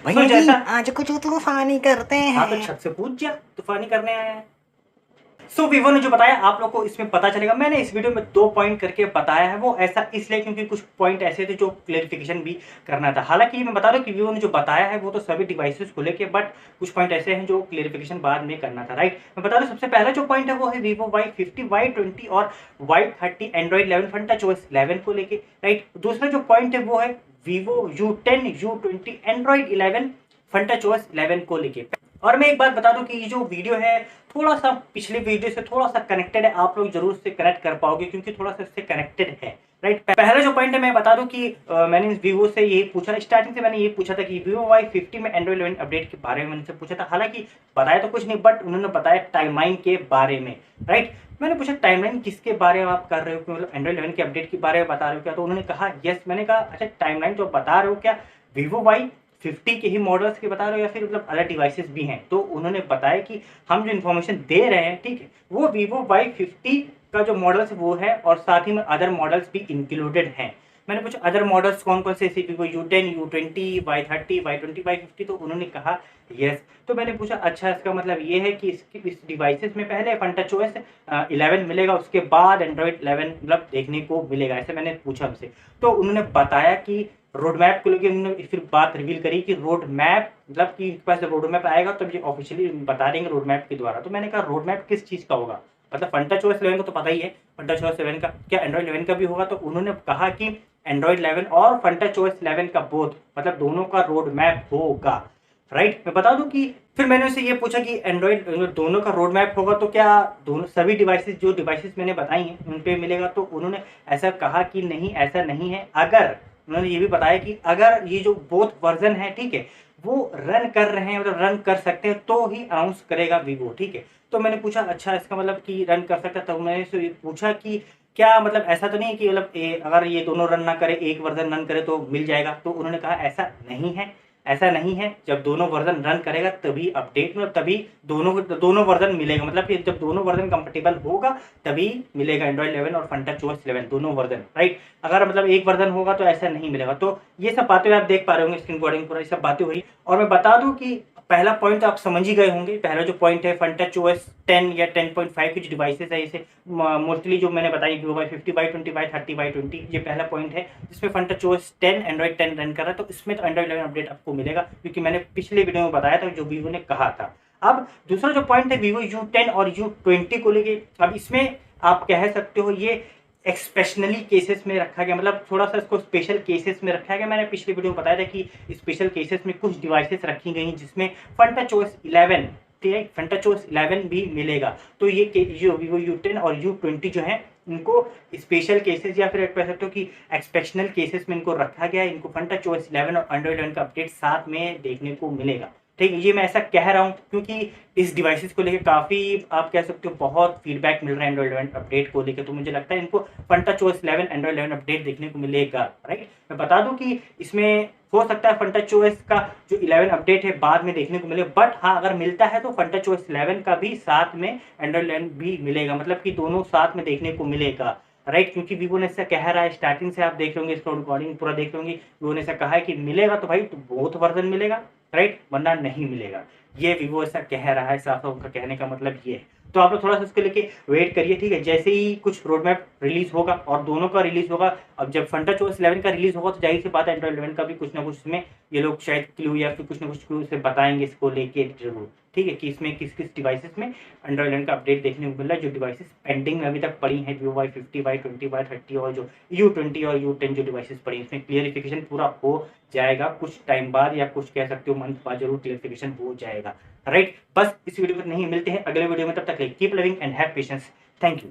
भैया जी जैसा आज कुछ तूफानी करते हैं। हाँ, तो छत से पूछ जा, तूफानी करने आया है। वीवो ने जो बताया आप लोग को इसमें पता चलेगा। मैंने इस वीडियो में 2 पॉइंट करके बताया है, वो ऐसा इसलिए क्योंकि कुछ पॉइंट ऐसे थे जो क्लेरिफिकेशन भी करना था। हालांकि मैं बता रहा हूँ कि वीवो ने जो बताया है वो तो सभी डिवाइसेस को लेके, बट कुछ पॉइंट ऐसे हैं जो क्लेरिफिकेशन बाद में करना था, राइट। मैं बता रहा हूँ सबसे पहला जो पॉइंट है वो है वीवो Y50, Y20 और Y30 एंड्रॉइड 11 फंटाचोस 11 को लेके, राइट। दूसरा जो पॉइंट है वो है वीवो U10, U20 एंड्रॉइड 11 फंटाचोस 11 को लेके। और मैं एक बात बता दूं कि ये जो वीडियो है थोड़ा सा पिछले वीडियो से थोड़ा सा कनेक्टेड है, आप लोग जरूर से कनेक्ट कर पाओगे क्योंकि थोड़ा सा इससे कनेक्टेड है, राइट। पहला जो पॉइंट है मैं बता दूं कि मैंने वीवो से ये पूछा, स्टार्टिंग से मैंने ये पूछा था कि वीवो Y50 में एंड्रॉइड 11 अपडेट के बारे में मैंने से पूछा था। हालांकि बताया तो कुछ नहीं, बट उन्होंने बताया टाइमलाइन के बारे में, राइट। मैंने पूछा टाइमलाइन किसके बारे में आप कर रहे हो, मतलब एंड्रॉइड 11 के अपडेट के बारे में बता रहे हो क्या? तो उन्होंने कहा यस। मैंने कहा अच्छा टाइमलाइन जो बता रहे हो क्या वीवो Y50 के ही मॉडल्स के बता रहे हो या फिर मतलब अदर डिवाइसेस भी हैं? तो उन्होंने बताया कि हम जो इन्फॉर्मेशन दे रहे हैं, ठीक है, वो वीवो Y50 का जो मॉडल्स वो है और साथ ही में अदर मॉडल्स भी इंक्लूडेड हैं। मैंने पूछा अदर मॉडल्स कौन कौन से, Vivo U10, U20, Y30, Y20, Y50, तो उन्होंने कहा यस। तो मैंने पूछा अच्छा इसका मतलब ये है कि इस डिवाइसेस में पहले फंटाचोस 11 मिलेगा, उसके बाद एंड्रॉइड 11 मतलब देखने को मिलेगा, ऐसे मैंने पूछा हमसे। तो उन्होंने बताया कि रोड मैप को लेकर उन्होंने फिर बात रिवील करी कि रोड मैप मतलब कि पास रोड मैप आएगा तो ये ऑफिशियली बता देंगे रोड मैप के द्वारा। तो मैंने कहा रोड मैप किस चीज़ का होगा, मतलब फंटाचोस 11 का तो पता ही है, फंटाचोस 11 का क्या एंड्रॉइड 11 का भी होगा? तो उन्होंने कहा कि एंड्रॉइड 11 और फंटाचोस 11 का बोथ मतलब दोनों का रोड मैप होगा, राइट। मैं बता दूं कि फिर मैंने उनसे ये पूछा कि एंड्रॉइड दोनों का रोड मैप होगा तो क्या दोनों सभी डिवाइसेस जो डिवाइसेस मैंने बताई हैं उन पे मिलेगा? तो उन्होंने ऐसा कहा कि नहीं ऐसा नहीं है। अगर उन्होंने ये भी बताया कि अगर ये जो बोथ वर्जन है, ठीक है, वो रन कर रहे हैं मतलब रन कर सकते हैं तो ही अनाउंस करेगा वीवो, ठीक है। तो मैंने पूछा अच्छा इसका मतलब कि रन कर सकता है? तो मैंने पूछा कि क्या मतलब ऐसा तो नहीं है कि मतलब अगर ये दोनों रन ना करे एक वर्जन रन करे तो मिल जाएगा? तो उन्होंने कहा ऐसा नहीं है, ऐसा नहीं है। जब दोनों वर्जन रन करेगा तभी अपडेट में तभी दोनों वर्जन मिलेगा, मतलब कि जब दोनों वर्जन कंपेटेबल होगा तभी मिलेगा एंड्रॉइड 11 और फंटाचोस 11 दोनों वर्जन, राइट। अगर मतलब एक वर्जन होगा तो ऐसा नहीं मिलेगा। तो ये सब बातें आप देख पा रहे होंगे स्क्रीन रिकॉर्डिंग पूरा ये सब बातें हुई। और मैं बता दूं कि पहला पॉइंट तो आप समझ ही गए होंगे। पहला जो पॉइंट है फंटाचोस 10 या 10.5 की जो डिवाइसेस है इसे मोस्टली जो मैंने बताई Vivo Y50, Y20, Y30, Y20, ये पहला पॉइंट है जिसमें फंटाचोस 10 एंड्रॉइड 10 रन कर रहा है। तो इसमें तो एंड्रॉइड 11 अपडेट आपको मिलेगा क्योंकि मैंने पिछले वीडियो में बताया था जो वीवो ने कहा था। अब दूसरा जो पॉइंट है वीवो U10 और U20 को लेके, अब इसमें आप कह सकते हो ये एक्सपेशनली केसेस में रखा गया, मतलब थोड़ा सा इसको स्पेशल केसेस में रखा गया। मैंने पिछले वीडियो में बताया था कि स्पेशल केसेस में कुछ डिवाइसेस रखी गई जिसमें फंटाचोस 11, ठीक है, फंटाचोस 11 भी मिलेगा। तो ये जो वीवो U10 और U20 जो है इनको स्पेशल केसेस या फिर कह सकते हो कि एक्सपेशनल केसेस में इनको रखा गया है। इनको फंटाचोस 11 और एंड्रॉइड 11 का अपडेट साथ में देखने को मिलेगा, ठीक है। ये मैं ऐसा कह रहा हूँ क्योंकि इस डिवाइसेस को लेकर काफ़ी आप कह सकते हो बहुत फीडबैक मिल रहा है एंड्रॉइड 11 अपडेट को लेकर। तो मुझे लगता है इनको फंटाचोस 11 एंड्रॉइड 11 अपडेट देखने को मिलेगा, राइट। मैं बता दूं कि इसमें हो सकता है फंटाचोस का जो 11 अपडेट है बाद में देखने को मिले, बट हाँ अगर मिलता है तो फंटाचोस 11 का भी साथ में एंड्रॉइड 11 भी मिलेगा, मतलब कि दोनों साथ में देखने को मिलेगा, राइट। क्योंकि वीवो ने ऐसा कह रहा है, स्टार्टिंग से आप देख होंगे इसको रिकॉर्डिंग पूरा देख होंगे, वीवो ने ऐसा कहा है कि मिलेगा तो भाई तो बहुत वर्जन मिलेगा, राइट, वरना नहीं मिलेगा। ये वीवो ऐसा कह रहा है, साफ साफ उनका कहने का मतलब ये है। तो आप लोग थोड़ा सा इसके लेके वेट करिए, ठीक है। जैसे ही कुछ रोड मैप रिलीज होगा और दोनों का रिलीज होगा, अब जब फंटाचोस 11 का रिलीज होगा तो जाहिर सी बात है एंड्रॉइड 11 का भी कुछ ना कुछ इसमें ये लोग शायद क्लू या फिर कुछ ना कुछ क्लू से बताएंगे इसको लेके जरूर, ठीक है, कि इसमें किस किस डिवाइसेस में एंड्रॉइड 11 का अपडेट देखने को मिल रहा है। जो डिवाइसेस पेंडिंग में अभी तक पड़ी हैं वीवो Y50, Y20, Y30 और जो U20 और U10 जो डिवाइसेस पड़ी हैं इसमें क्लियरिफिकेशन पूरा हो जाएगा कुछ टाइम बाद, या कुछ कह सकते हो मंथ बाद जरूर क्लियरिफिकेशन हो जाएगा, राइट। बस इस वीडियो में नहीं, मिलते हैं अगले वीडियो में, तब तक keep loving and have patience. Thank you.